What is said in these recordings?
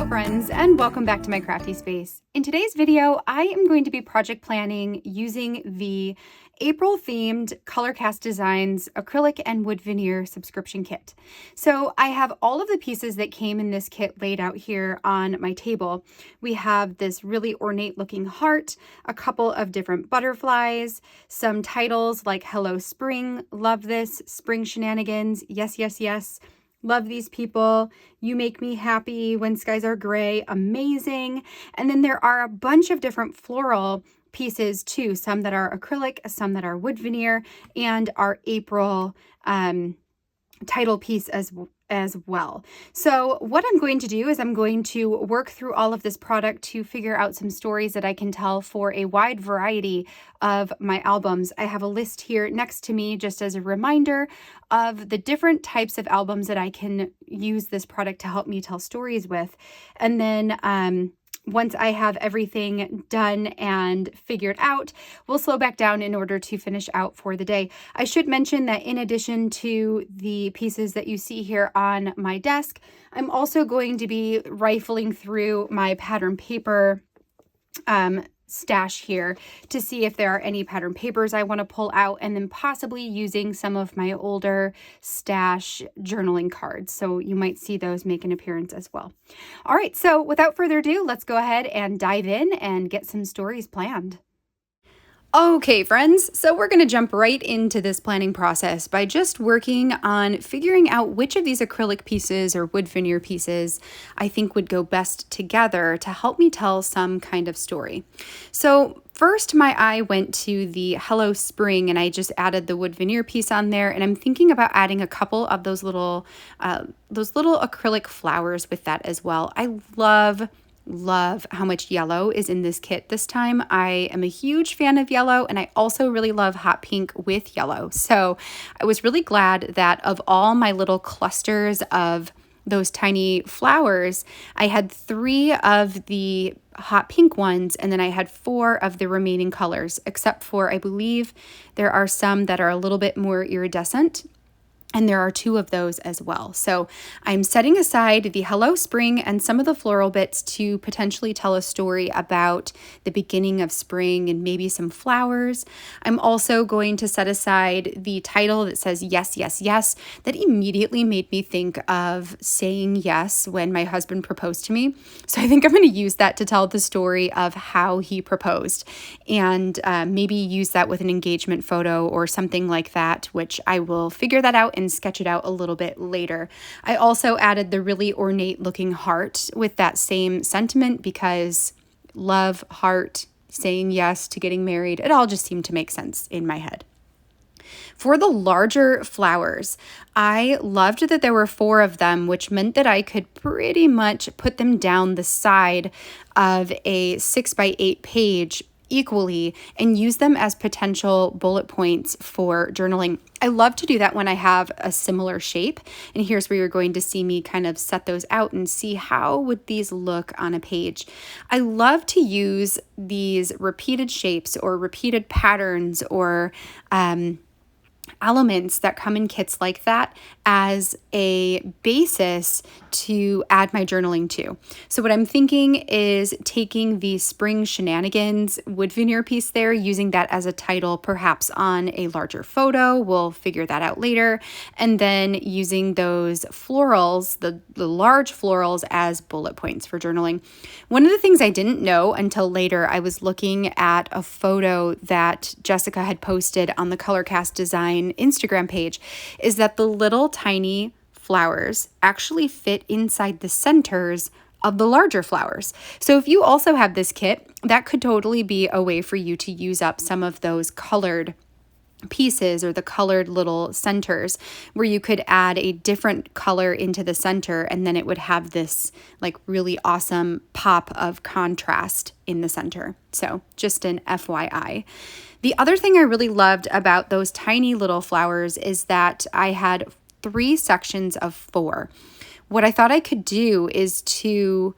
Hello friends, and welcome back to my crafty space. In today's video, I am going to be project planning using the April themed Colorcast Designs acrylic and wood veneer subscription kit. So I have all of the pieces that came in this kit laid out here on my table. We have this really ornate looking heart, a couple of different butterflies, some titles like Hello Spring, Love This, Spring Shenanigans, Yes, Yes, Yes, Love These People, You Make Me Happy, When Skies Are Gray, Amazing. And then there are a bunch of different floral pieces too, some that are acrylic, some that are wood veneer, and our April title piece as well. So what I'm going to do is I'm going to work through all of this product to figure out some stories that I can tell for a wide variety of my albums. I have a list here next to me just as a reminder of the different types of albums that I can use this product to help me tell stories with. And then once I have everything done and figured out, we'll slow back down in order to finish out for the day. I should mention that in addition to the pieces that you see here on my desk, I'm also going to be rifling through my pattern paper stash here to see if there are any pattern papers I want to pull out, and then possibly using some of my older stash journaling cards. So you might see those make an appearance as well. All right, so without further ado, let's go ahead and dive in and get some stories planned. Okay, friends, so we're going to jump right into this planning process by just working on figuring out which of these acrylic pieces or wood veneer pieces I think would go best together to help me tell some kind of story. So first, my eye went to the Hello Spring, and I just added the wood veneer piece on there, and I'm thinking about adding a couple of those little acrylic flowers with that as well. I love how much yellow is in this kit this time. I am a huge fan of yellow, and I also really love hot pink with yellow. So I was really glad that of all my little clusters of those tiny flowers, I had 3 of the hot pink ones, and then I had 4 of the remaining colors, except for I believe there are some that are a little bit more iridescent. And there are 2 of those as well. So I'm setting aside the Hello Spring and some of the floral bits to potentially tell a story about the beginning of spring and maybe some flowers. I'm also going to set aside the title that says Yes, Yes, Yes. That immediately made me think of saying yes when my husband proposed to me. So I think I'm going to use that to tell the story of how he proposed, and maybe use that with an engagement photo or something like that, which I will figure that out and sketch it out a little bit later. I also added the really ornate looking heart with that same sentiment because love, heart, saying yes to getting married, it all just seemed to make sense in my head. For the larger flowers, I loved that there were 4 of them, which meant that I could pretty much put them down the side of a 6x8 page equally and use them as potential bullet points for journaling. I love to do that when I have a similar shape, and here's where you're going to see me kind of set those out and see how would these look on a page. I love to use these repeated shapes or repeated patterns or elements that come in kits like that as a basis to add my journaling to. So what I'm thinking is taking the Spring Shenanigans wood veneer piece there, using that as a title, perhaps on a larger photo. We'll figure that out later. And then using those florals, the large florals, as bullet points for journaling. One of the things I didn't know until later, I was looking at a photo that Jessica had posted on the Colorcast Design Instagram page, is that the little tiny flowers actually fit inside the centers of the larger flowers. So if you also have this kit, that could totally be a way for you to use up some of those colored pieces or the colored little centers, where you could add a different color into the center, and then it would have this like really awesome pop of contrast in the center. So just an FYI. The other thing I really loved about those tiny little flowers is that I had 3 sections of 4. What I thought I could do is to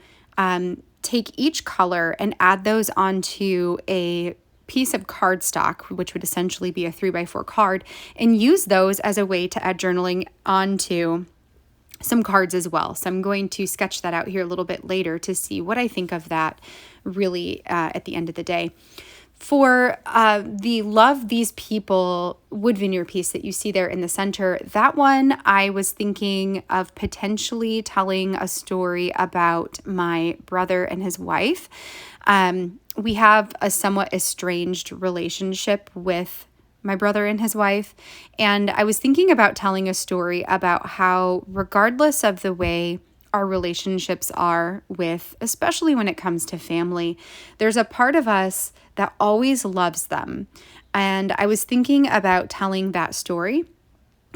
take each color and add those onto a piece of cardstock, which would essentially be a 3x4 card, and use those as a way to add journaling onto some cards as well. So I'm going to sketch that out here a little bit later to see what I think of that really at the end of the day. For the Love These People wood veneer piece that you see there in the center, that one I was thinking of potentially telling a story about my brother and his wife. We have a somewhat estranged relationship with my brother and his wife. And I was thinking about telling a story about how, regardless of the way our relationships are with, especially when it comes to family, there's a part of us that always loves them. And I was thinking about telling that story,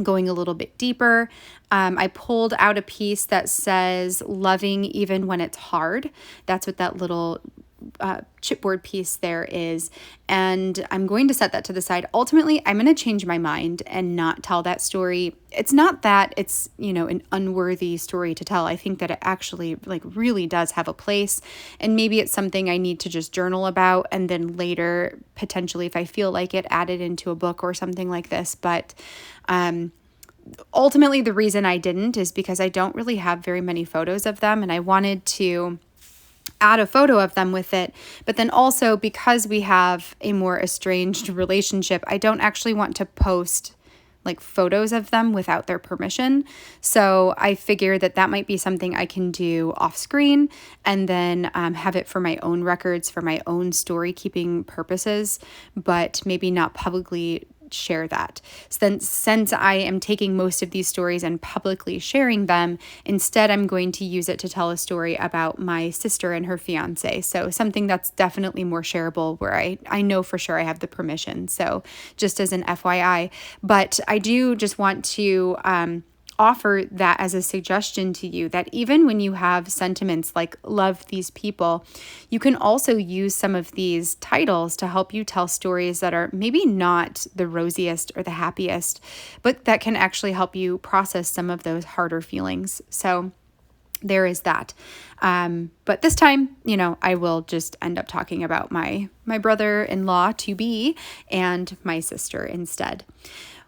going a little bit deeper. I pulled out a piece that says loving even when it's hard. That's what that little chipboard piece there is. And I'm going to set that to the side. Ultimately, I'm going to change my mind and not tell that story. It's not that it's, an unworthy story to tell. I think that it actually really does have a place. And maybe it's something I need to just journal about. And then later, potentially, if I feel like it, add it into a book or something like this. But ultimately, the reason I didn't is because I don't really have very many photos of them. And I wanted to add a photo of them with it. But then also, because we have a more estranged relationship, I don't actually want to post photos of them without their permission. So I figure that might be something I can do off screen and then have it for my own records, for my own story keeping purposes, but maybe not publicly share that. Since I am taking most of these stories and publicly sharing them, instead I'm going to use it to tell a story about my sister and her fiance. So something that's definitely more shareable, where I know for sure I have the permission. So just as an FYI, but I do just want to offer that as a suggestion to you, that even when you have sentiments like love these people, you can also use some of these titles to help you tell stories that are maybe not the rosiest or the happiest, but that can actually help you process some of those harder feelings. So there is that. But this time, I will just end up talking about my brother-in-law to be and my sister instead.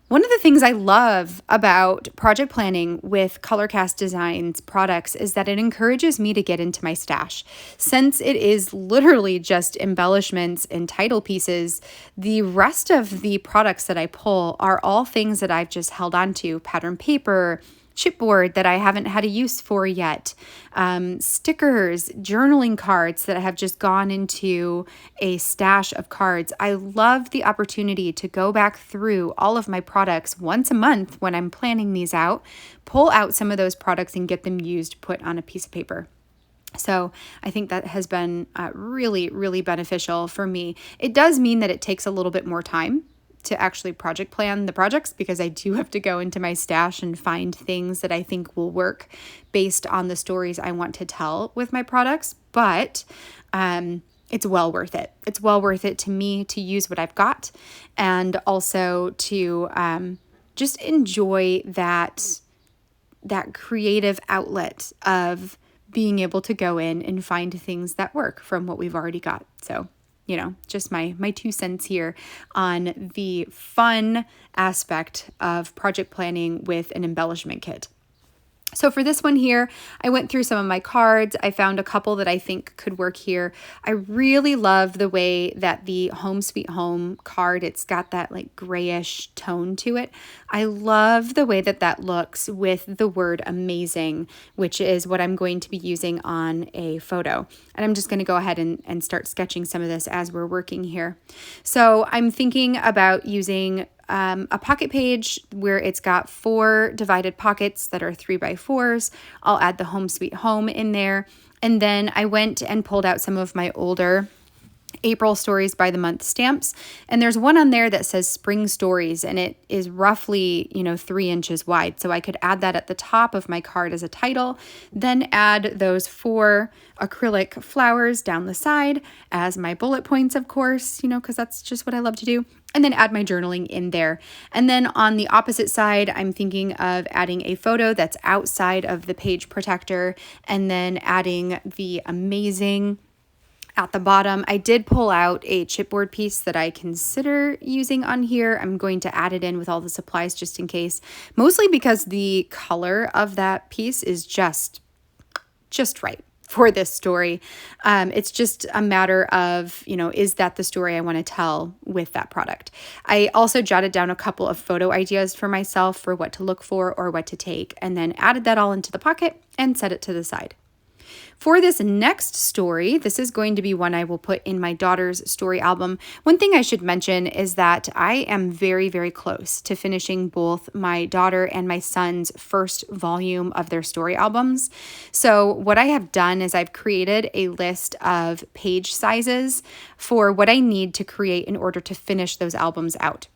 One of the things I love about project planning with Colorcast Designs products is that it encourages me to get into my stash. Since it is literally just embellishments and title pieces, the rest of the products that I pull are all things that I've just held on to: pattern paper, chipboard that I haven't had a use for yet, stickers, journaling cards that have just gone into a stash of cards. I love the opportunity to go back through all of my products once a month when I'm planning these out, pull out some of those products and get them used, put on a piece of paper. So I think that has been really, really beneficial for me. It does mean that it takes a little bit more time to actually project plan the projects, because I do have to go into my stash and find things that I think will work based on the stories I want to tell with my products. But it's well worth it. It's well worth it to me to use what I've got, and also to just enjoy that creative outlet of being able to go in and find things that work from what we've already got. So just my 2 cents here on the fun aspect of project planning with an embellishment kit. So for this one here, I went through some of my cards. I found a couple that I think could work here. I really love the way that the Home Sweet Home card, it's got that grayish tone to it. I love the way that looks with the word amazing, which is what I'm going to be using on a photo. And I'm just going to go ahead and start sketching some of this as we're working here. So I'm thinking about using a pocket page where it's got 4 divided pockets that are 3x4s. I'll add the Home Sweet Home in there. And then I went and pulled out some of my older April Stories by the Month stamps. And there's one on there that says Spring Stories, and it is roughly, 3 inches wide. So I could add that at the top of my card as a title, then add those 4 acrylic flowers down the side as my bullet points, of course, because that's just what I love to do. And then add my journaling in there. And then on the opposite side, I'm thinking of adding a photo that's outside of the page protector, and then adding the amazing At the bottom, I did pull out a chipboard piece that I consider using on here. I'm going to add it in with all the supplies just in case, mostly because the color of that piece is just right for this story. It's just a matter of, is that the story I want to tell with that product? I also jotted down a couple of photo ideas for myself for what to look for or what to take, and then added that all into the pocket and set it to the side. For this next story, this is going to be one I will put in my daughter's story album. One thing I should mention is that I am very, very close to finishing both my daughter and my son's first volume of their story albums. So what I have done is I've created a list of page sizes for what I need to create in order to finish those albums out.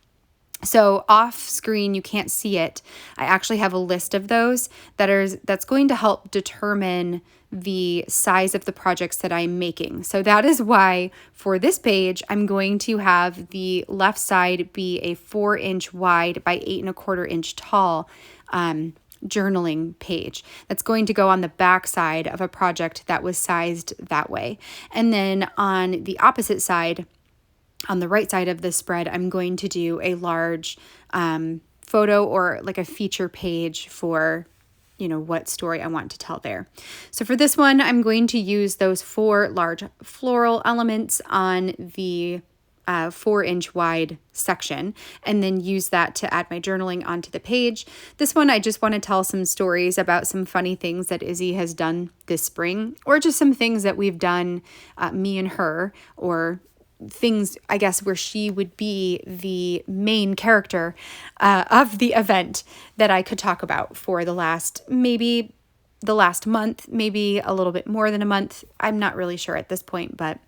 So off screen, you can't see it. I actually have a list of those that's going to help determine the size of the projects that I'm making. So that is why for this page, I'm going to have the left side be a 4-inch wide by 8¼ inch tall journaling page. That's going to go on the back side of a project that was sized that way. And then on the opposite side, on the right side of the spread, I'm going to do a large photo or like a feature page for, what story I want to tell there. So for this one, I'm going to use those 4 large floral elements on the 4-inch wide section, and then use that to add my journaling onto the page. This one, I just want to tell some stories about some funny things that Izzy has done this spring, or just some things that we've done, me and her, or things, I guess, where she would be the main character of the event that I could talk about for the last month, maybe a little bit more than a month. I'm not really sure at this point, but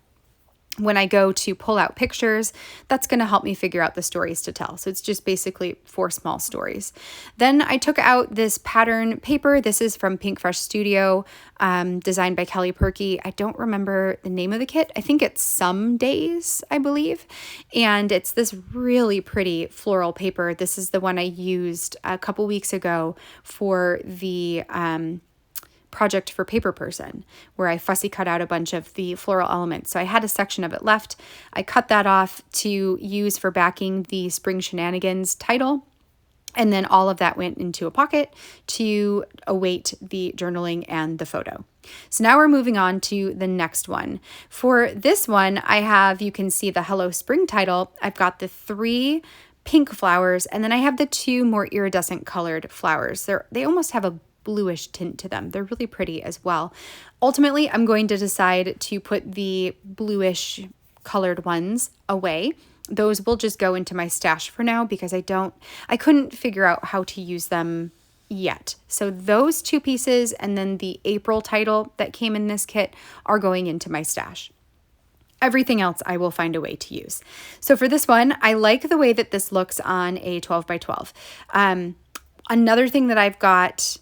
when I go to pull out pictures, that's going to help me figure out the stories to tell. So it's just basically 4 small stories. Then I took out this pattern paper. This is from Pink Fresh Studio, designed by Kelly Perky. I don't remember the name of the kit. I think it's Some Days, I believe. And it's this really pretty floral paper. This is the one I used a couple weeks ago for the project for Paper Person, where I fussy cut out a bunch of the floral elements. So I had a section of it left. I cut that off to use for backing the Spring Shenanigans title. And then all of that went into a pocket to await the journaling and the photo. So now we're moving on to the next one. For this one, I have, you can see the Hello Spring title. I've got the 3 pink flowers, and then I have the 2 more iridescent colored flowers. They almost have a bluish tint to them. They're really pretty as well. Ultimately, I'm going to decide to put the bluish colored ones away. Those will just go into my stash for now because I couldn't figure out how to use them yet. So those 2 pieces and then the April title that came in this kit are going into my stash. Everything else I will find a way to use. So for this one, I like the way that this looks on a 12 by 12. Another thing that I've got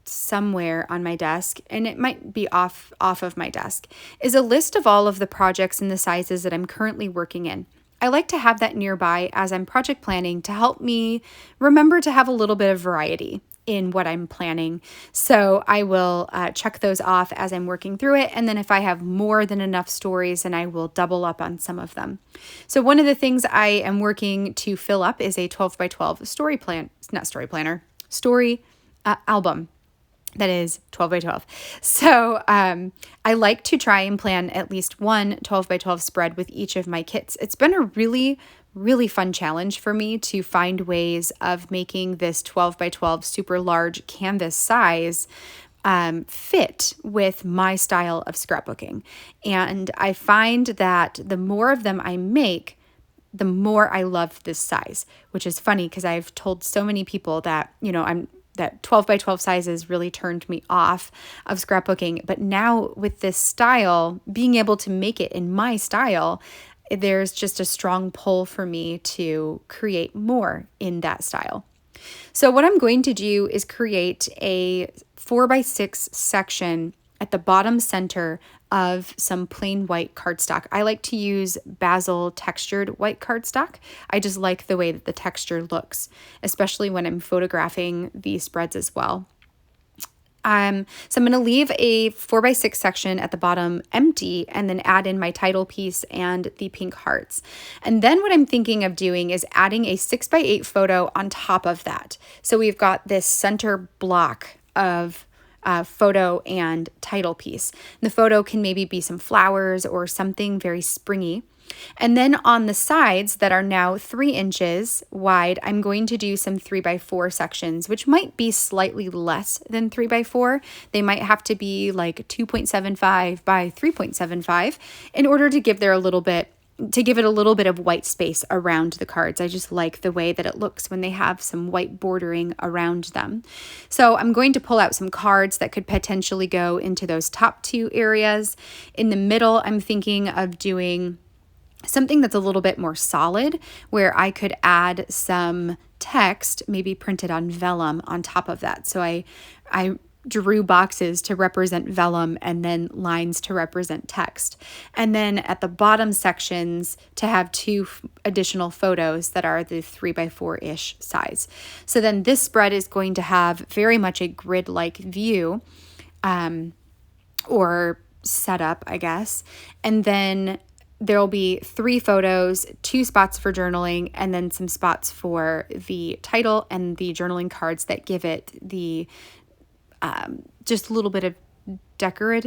somewhere on my desk, and it might be off of my desk, is a list of all of the projects and the sizes that I'm currently working in. I like to have that nearby as I'm project planning to help me remember to have a little bit of variety in what I'm planning. So I will check those off as I'm working through it. And then if I have more than enough stories, then I will double up on some of them. So one of the things I am working to fill up is a 12 by 12 story album. That is 12 by 12. So I like to try and plan at least one 12 by 12 spread with each of my kits. It's been a really, really fun challenge for me to find ways of making this 12 by 12 super large canvas size fit with my style of scrapbooking. And I find that the more of them I make, the more I love this size, which is funny because I've told so many people that, that 12 by 12 sizes really turned me off of scrapbooking. But now with this style, being able to make it in my style, there's just a strong pull for me to create more in that style. So what I'm going to do is create a 4x6 section at the bottom center of some plain white cardstock. I like to use basil textured white cardstock. I just like the way that the texture looks, especially when I'm photographing the spreads as well. So I'm going to leave a 4x6 section at the bottom empty and then add in my title piece and the pink hearts. And then what I'm thinking of doing is adding a 6x8 photo on top of that. So we've got this center block of photo and title piece. And the photo can maybe be some flowers or something very springy. And then on the sides that are now 3 inches wide, I'm going to do some 3x4 sections, which might be slightly less than 3x4. They might have to be like 2.75 by 3.75 in order to give it a little bit of white space around the cards. I just like the way that it looks when they have some white bordering around them. So I'm going to pull out some cards that could potentially go into those top 2 areas. In the middle, I'm thinking of doing something that's a little bit more solid, where I could add some text, maybe printed on vellum on top of that. So I drew boxes to represent vellum and then lines to represent text. And then at the bottom sections to have 2 additional photos that are the 3x4-ish size. So then this spread is going to have very much a grid-like view or setup, I guess. And then there'll be 3 photos, 2 spots for journaling, and then some spots for the title and the journaling cards that give it the just a little bit of decor, a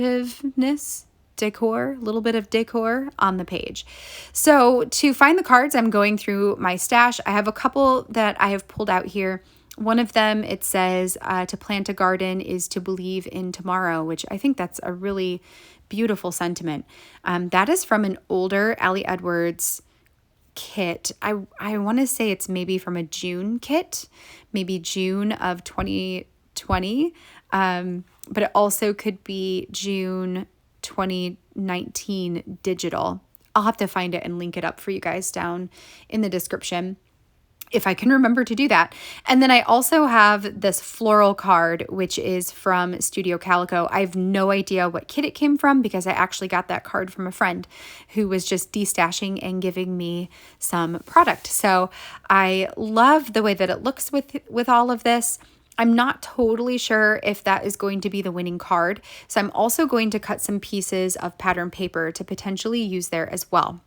little bit of decor on the page. So to find the cards, I'm going through my stash. I have a couple that I have pulled out here. One of them, it says, to plant a garden is to believe in tomorrow, which I think that's a really beautiful sentiment. That is from an older Allie Edwards kit. I want to say it's maybe from a June kit, maybe June of 2020. But it also could be June 2019 digital. I'll have to find it and link it up for you guys down in the description, if I can remember to do that. And then I also have this floral card, which is from Studio Calico. I have no idea what kit it came from because I actually got that card from a friend who was just destashing and giving me some product. So I love the way that it looks with all of this. I'm not totally sure if that is going to be the winning card. So I'm also going to cut some pieces of pattern paper to potentially use there as well.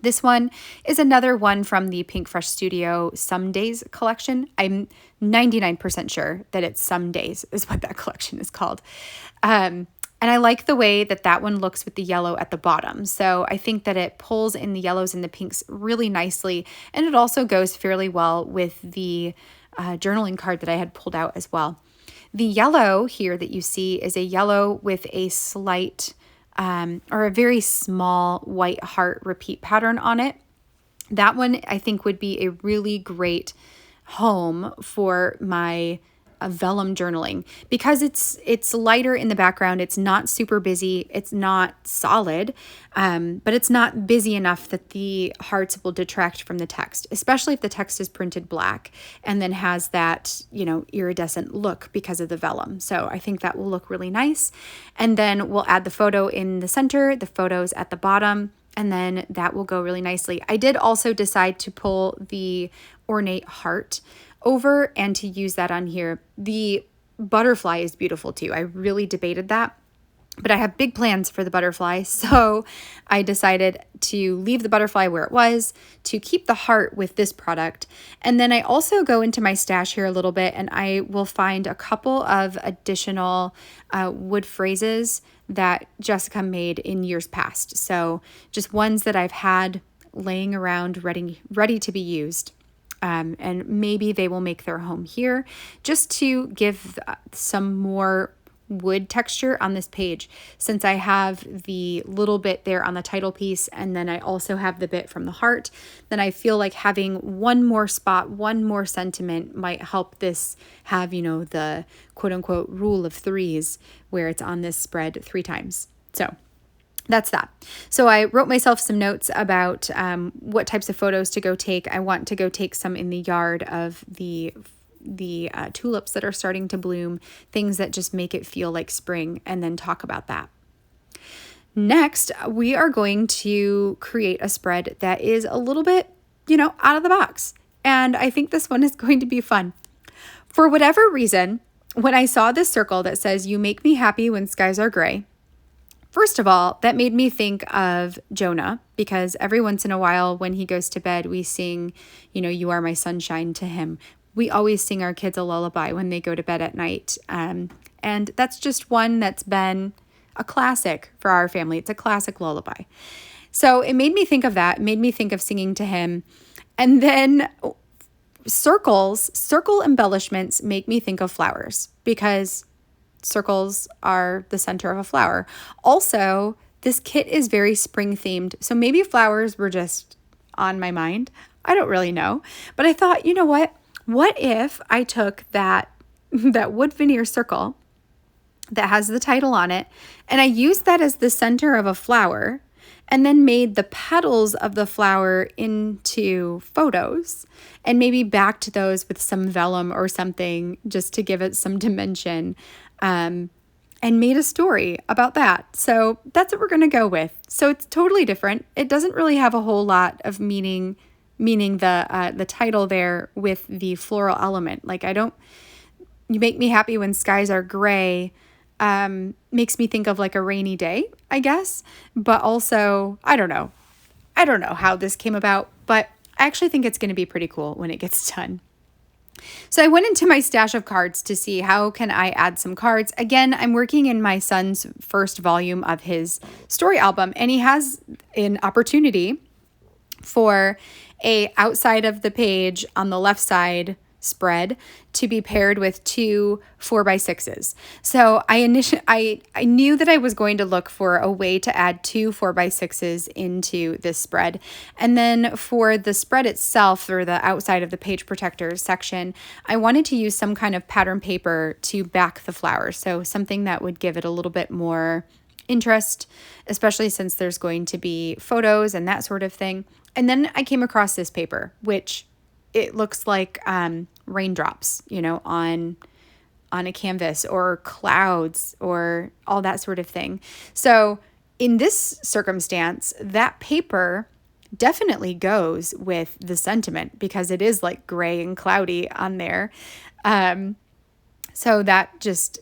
This one is another one from the Pink Fresh Studio Some Days collection. I'm 99% sure that it's Some Days is what that collection is called. And I like the way that that one looks with the yellow at the bottom. So I think that it pulls in the yellows and the pinks really nicely. And it also goes fairly well with the journaling card that I had pulled out as well. The yellow here that you see is a yellow with a slight or a very small white heart repeat pattern on it. That one I think would be a really great home for my vellum journaling because it's lighter in the background. It's not super busy. It's not solid, but it's not busy enough that the hearts will detract from the text, especially if the text is printed black and then has that, iridescent look because of the vellum. So I think that will look really nice. And then we'll add the photo in the center, the photos at the bottom, and then that will go really nicely. I did also decide to pull the ornate heart over and to use that on here. The butterfly is beautiful too. I really debated that, but I have big plans for the butterfly. So I decided to leave the butterfly where it was, to keep the heart with this product. And then I also go into my stash here a little bit and I will find a couple of additional wood phrases that Jessica made in years past. So just ones that I've had laying around ready to be used. And maybe they will make their home here just to give some more wood texture on this page, since I have the little bit there on the title piece and then I also have the bit from the heart. Then I feel like having one more spot, one more sentiment might help this have, the quote unquote rule of 3s where it's on this spread 3 times. So that's that. So I wrote myself some notes about what types of photos to go take. I want to go take some in the yard of the tulips that are starting to bloom, things that just make it feel like spring, and then talk about that. Next, we are going to create a spread that is a little bit, out of the box. And I think this one is going to be fun. For whatever reason, when I saw this circle that says, "You make me happy when skies are gray," first of all, that made me think of Jonah, because every once in a while when he goes to bed, we sing, "You are my sunshine" to him. We always sing our kids a lullaby when they go to bed at night. And that's just one that's been a classic for our family. It's a classic lullaby. So it made me think of that. It made me think of singing to him. And then circle embellishments make me think of flowers, because circles are the center of a flower. Also, this kit is very spring themed, so maybe flowers were just on my mind. I don't really know. But I thought, you know what? What if I took that wood veneer circle that has the title on it, and I used that as the center of a flower, and then made the petals of the flower into photos, and maybe backed those with some vellum or something just to give it some dimension, and made a story about that. So that's what we're going to go with. So it's totally different. It doesn't really have a whole lot of meaning the title there with the floral element. Like, "You make me happy when skies are gray," makes me think of like a rainy day, I guess. But also, I don't know how this came about, but I actually think it's going to be pretty cool when it gets done. So I went into my stash of cards to see how can I add some cards. Again, I'm working in my son's first volume of his story album, and he has an opportunity for a outside of the page on the left side spread to be paired with 2 4x6s. So I knew that I was going to look for a way to add 2 4x6s into this spread. And then for the spread itself, or the outside of the page protector section, I wanted to use some kind of pattern paper to back the flowers. So something that would give it a little bit more interest, especially since there's going to be photos and that sort of thing. And then I came across this paper, which it looks like raindrops, on a canvas, or clouds, or all that sort of thing. So in this circumstance, that paper definitely goes with the sentiment, because it is like gray and cloudy on there. So that just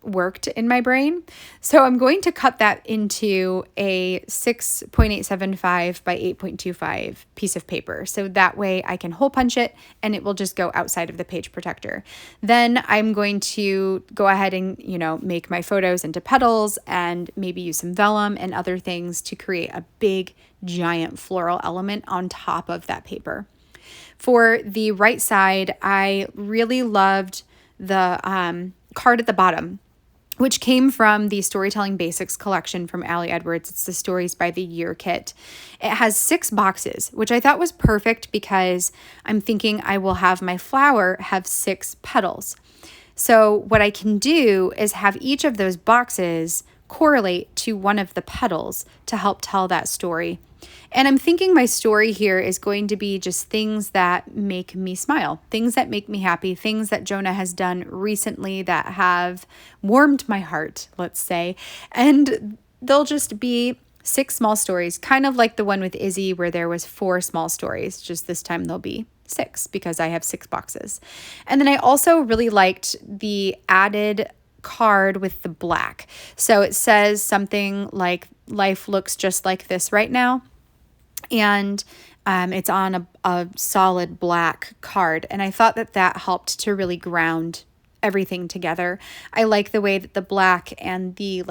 worked in my brain. So I'm going to cut that into a 6.875 by 8.25 piece of paper. So that way I can hole punch it and it will just go outside of the page protector. Then I'm going to go ahead and, make my photos into petals and maybe use some vellum and other things to create a big giant floral element on top of that paper. For the right side, I really loved the card at the bottom, which came from the Storytelling Basics collection from Allie Edwards. It's the Stories by the Year kit. It has 6 boxes, which I thought was perfect because I'm thinking I will have my flower have 6 petals. So what I can do is have each of those boxes correlate to one of the petals to help tell that story. And I'm thinking my story here is going to be just things that make me smile, things that make me happy, things that Jonah has done recently that have warmed my heart, let's say. And they'll just be 6 small stories, kind of like the one with Izzy where there was 4 small stories. Just this time there'll be 6 because I have 6 boxes. And then I also really liked the added card with the black. So it says something like, "Life looks just like this right now." And it's on a solid black card. And I thought that helped to really ground everything together. I like the way that the black and the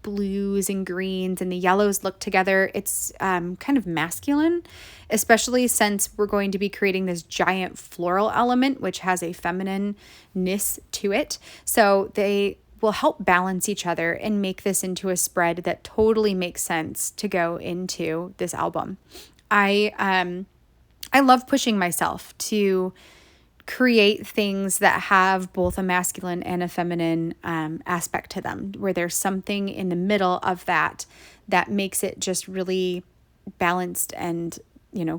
blues and greens and the yellows look together. It's kind of masculine, especially since we're going to be creating this giant floral element, which has a feminine-ness to it. So they will help balance each other and make this into a spread that totally makes sense to go into this album. I love pushing myself to create things that have both a masculine and a feminine aspect to them, where there's something in the middle of that makes it just really balanced and,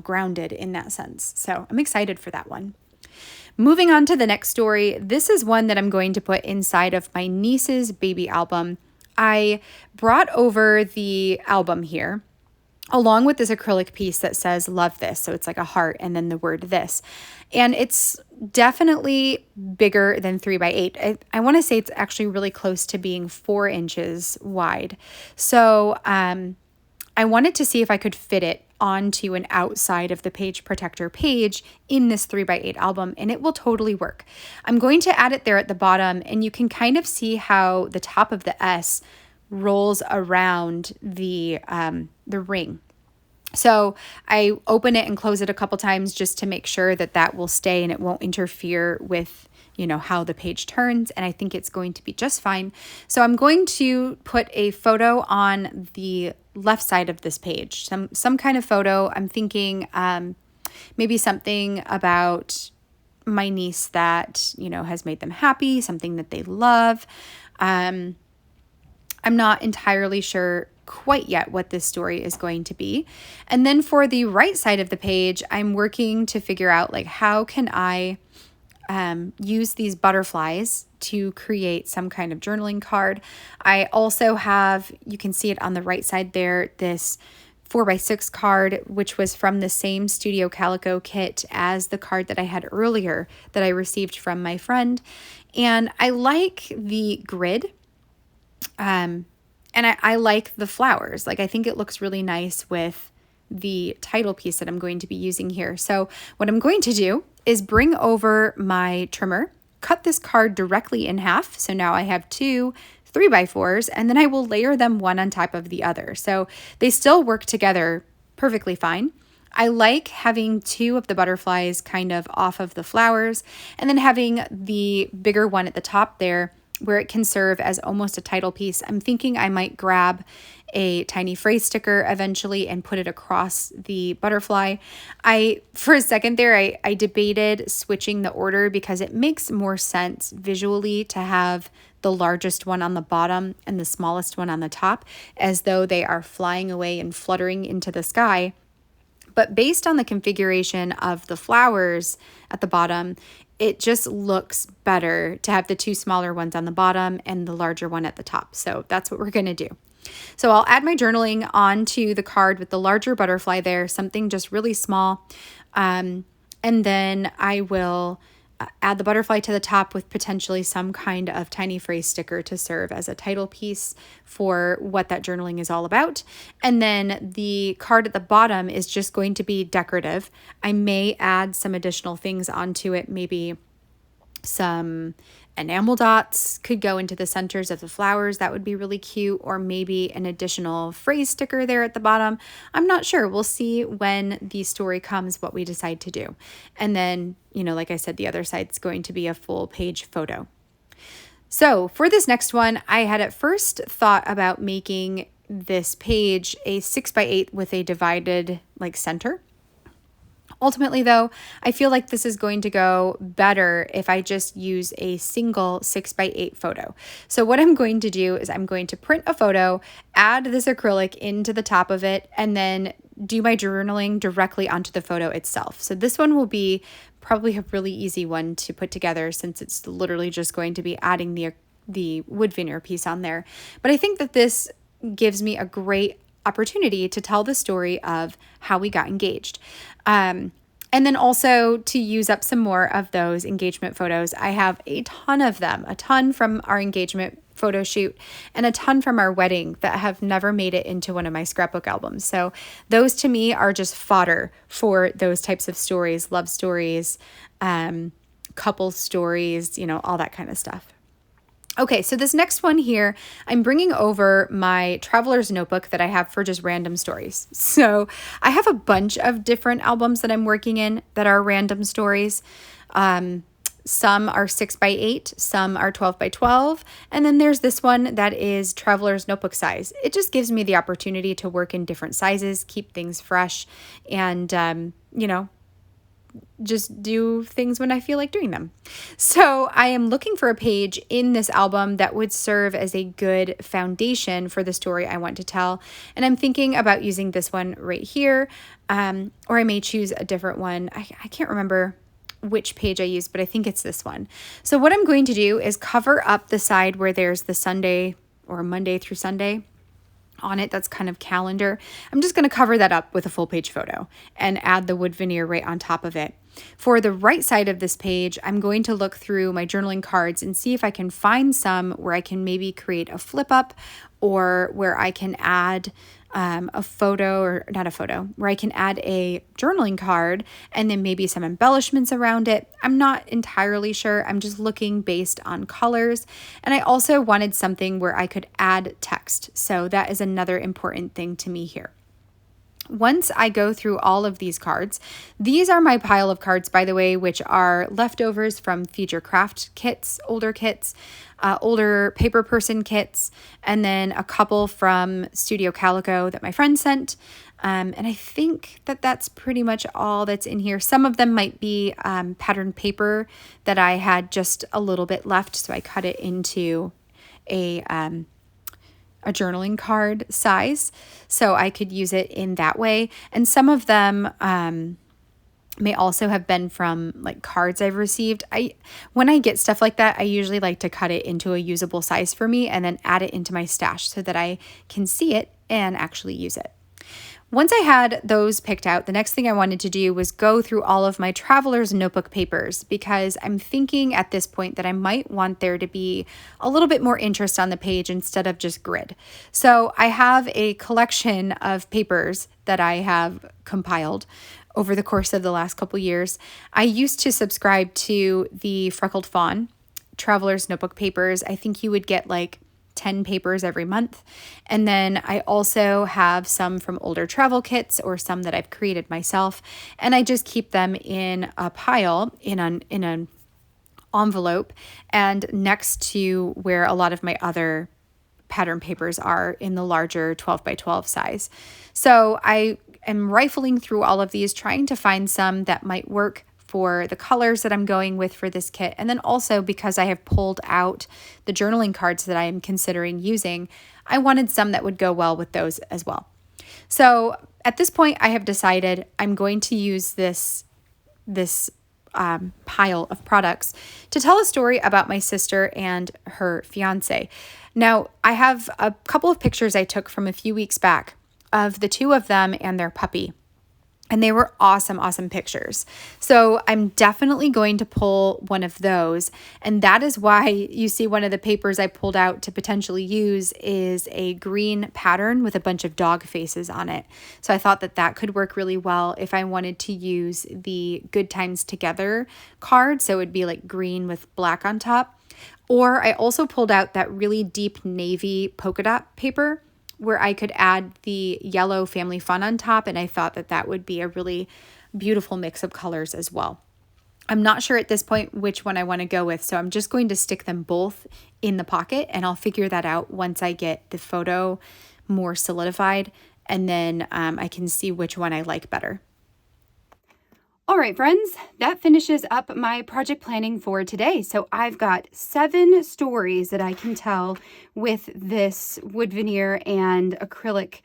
grounded in that sense. So I'm excited for that one. Moving on to the next story, this is one that I'm going to put inside of my niece's baby album. I brought over the album here, along with this acrylic piece that says love this. So it's like a heart and then the word this. And it's definitely bigger than 3x8. I want to say it's actually really close to being 4 inches wide. So I wanted to see if I could fit it onto an outside of the page protector page in this 3x8 album, and it will totally work. I'm going to add it there at the bottom, and you can kind of see how the top of the S rolls around the ring. So I open it and close it a couple times just to make sure that that will stay and it won't interfere with, you know, how the page turns. And I think it's going to be just fine. So I'm going to put a photo on the left side of this page, some kind of photo. I'm thinking maybe something about my niece that, you know, has made them happy, something that they love. I'm not entirely sure quite yet what this story is going to be. And then for the right side of the page, I'm working to figure out like how can I use these butterflies to create some kind of journaling card. I also have, you can see it on the right side there, this 4x6 card, which was from the same Studio Calico kit as the card that I had earlier that I received from my friend. And I like the grid. And I like the flowers. Like, I think it looks really nice with the title piece that I'm going to be using here. So what I'm going to do is bring over my trimmer, cut this card directly in half. So now I have 2 3x4s, and then I will layer them one on top of the other. So they still work together perfectly fine. I like having 2 of the butterflies kind of off of the flowers, and then having the bigger one at the top there where it can serve as almost a title piece. I'm thinking I might grab a tiny phrase sticker eventually and put it across the butterfly. For a second there, I debated switching the order because it makes more sense visually to have the largest one on the bottom and the smallest one on the top, as though they are flying away and fluttering into the sky. But based on the configuration of the flowers at the bottom, it just looks better to have the 2 smaller ones on the bottom and the larger one at the top. So that's what we're going to do. So I'll add my journaling onto the card with the larger butterfly there, something just really small. And then I will add the butterfly to the top with potentially some kind of tiny phrase sticker to serve as a title piece for what that journaling is all about. And then the card at the bottom is just going to be decorative. I may add some additional things onto it, maybe some enamel dots could go into the centers of the flowers. That would be really cute. Or maybe an additional phrase sticker there at the bottom. I'm not sure. We'll see when the story comes what we decide to do. And then, you know, like I said, the other side's going to be a full page photo. So for this next one, I had at first thought about making this page a 6x8 with a divided like center. Ultimately, though, I feel like this is going to go better if I just use a single 6x8 photo. So what I'm going to do is I'm going to print a photo, add this acrylic into the top of it, and then do my journaling directly onto the photo itself. So this one will be probably a really easy one to put together since it's literally just going to be adding the wood veneer piece on there. But I think that this gives me a great opportunity to tell the story of how we got engaged. And then also to use up some more of those engagement photos. I have a ton of them, a ton from our engagement photo shoot and a ton from our wedding that have never made it into one of my scrapbook albums. So those to me are just fodder for those types of stories, love stories, couple stories, you know, all that kind of stuff. Okay, so this next one here, I'm bringing over my traveler's notebook that I have for just random stories. So I have a bunch of different albums that I'm working in that are random stories. Some are 6x8, some are 12x12, and then there's this one that is traveler's notebook size. It just gives me the opportunity to work in different sizes, keep things fresh, and, you know, just do things when I feel like doing them. So I am looking for a page in this album that would serve as a good foundation for the story I want to tell. And I'm thinking about using this one right here, or I may choose a different one. I can't remember which page I used, but I think it's this one. So what I'm going to do is cover up the side where there's the Sunday or Monday through Sunday on it that's kind of calendar. I'm just going to cover that up with a full page photo and add the wood veneer right on top of it. For the right side of this page, I'm going to look through my journaling cards and see if I can find some where I can maybe create a flip up, or where I can add a photo, or not a photo, where I can add a journaling card and then maybe some embellishments around it. I'm not entirely sure. I'm just looking based on colors. And I also wanted something where I could add text. So that is another important thing to me here. Once I go through all of these cards, these are my pile of cards, by the way, which are leftovers from future craft kits, older paper person kits, and then a couple from Studio Calico that my friend sent. And I think that that's pretty much all that's in here. Some of them might be patterned paper that I had just a little bit left, so I cut it into a journaling card size, so I could use it in that way. And some of them may also have been from like cards I've received. When I get stuff like that, I usually like to cut it into a usable size for me and then add it into my stash so that I can see it and actually use it. Once I had those picked out, the next thing I wanted to do was go through all of my traveler's notebook papers, because I'm thinking at this point that I might want there to be a little bit more interest on the page instead of just grid. So I have a collection of papers that I have compiled over the course of the last couple years. I used to subscribe to the Freckled Fawn traveler's notebook papers. I think you would get like 10 papers every month. And then I also have some from older travel kits, or some that I've created myself. And I just keep them in a pile in an envelope, and next to where a lot of my other pattern papers are in the larger 12 by 12 size. So I am rifling through all of these, trying to find some that might work for the colors that I'm going with for this kit. And then also, because I have pulled out the journaling cards that I am considering using, I wanted some that would go well with those as well. So at this point, I have decided I'm going to use this pile of products to tell a story about my sister and her fiance. Now, I have a couple of pictures I took from a few weeks back of the two of them and their puppy. And they were awesome, awesome pictures. So I'm definitely going to pull one of those. And that is why you see one of the papers I pulled out to potentially use is a green pattern with a bunch of dog faces on it. So I thought that that could work really well if I wanted to use the Good Times Together card. So it would be like green with black on top. Or I also pulled out that really deep navy polka dot paper, where I could add the yellow family fun on top, and I thought that that would be a really beautiful mix of colors as well. I'm not sure at this point which one I want to go with, so I'm just going to stick them both in the pocket, and I'll figure that out once I get the photo more solidified, and then I can see which one I like better. All right, friends, that finishes up my project planning for today. So I've got 7 stories that I can tell with this wood veneer and acrylic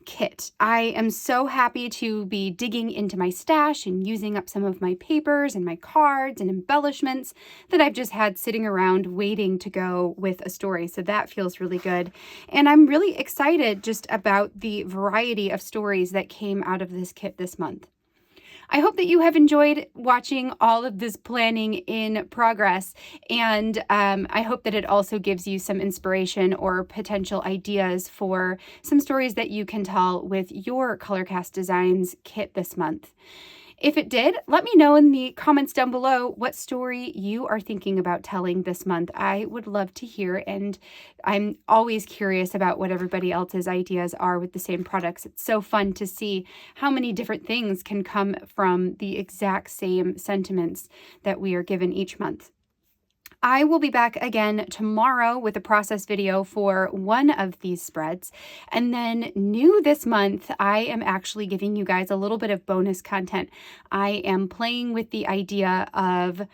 kit. I am so happy to be digging into my stash and using up some of my papers and my cards and embellishments that I've just had sitting around waiting to go with a story. So that feels really good. And I'm really excited just about the variety of stories that came out of this kit this month. I hope that you have enjoyed watching all of this planning in progress, and I hope that it also gives you some inspiration or potential ideas for some stories that you can tell with your Colorcast Designs kit this month. If it did, let me know in the comments down below what story you are thinking about telling this month. I would love to hear, and I'm always curious about what everybody else's ideas are with the same products. It's so fun to see how many different things can come from the exact same sentiments that we are given each month. I will be back again tomorrow with a process video for one of these spreads. And then new this month, I am actually giving you guys a little bit of bonus content. I am playing with the idea of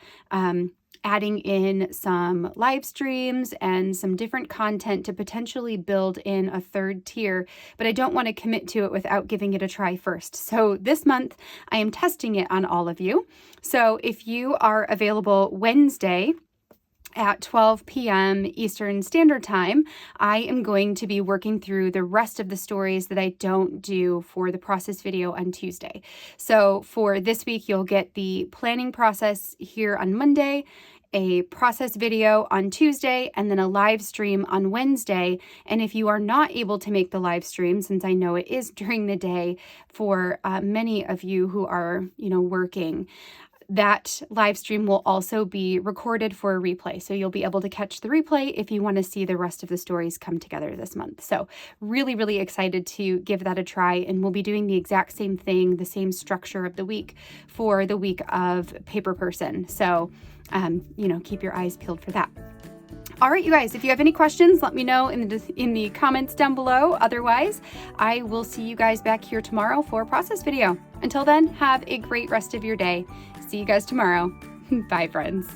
adding in some live streams and some different content to potentially build in a third tier, but I don't want to commit to it without giving it a try first. So this month, I am testing it on all of you. So if you are available Wednesday, at 12 p.m. Eastern Standard Time, I am going to be working through the rest of the stories that I don't do for the process video on Tuesday. So for this week, you'll get the planning process here on Monday, a process video on Tuesday, and then a live stream on Wednesday. And if you are not able to make the live stream, since I know it is during the day for many of you who are, working, that live stream will also be recorded for a replay. So you'll be able to catch the replay if you want to see the rest of the stories come together this month. So really, really excited to give that a try. And we'll be doing the exact same thing, the same structure of the week for the week of Paper Person. So, keep your eyes peeled for that. All right, you guys, if you have any questions, let me know in the comments down below. Otherwise, I will see you guys back here tomorrow for a process video. Until then, have a great rest of your day. See you guys tomorrow. Bye, friends.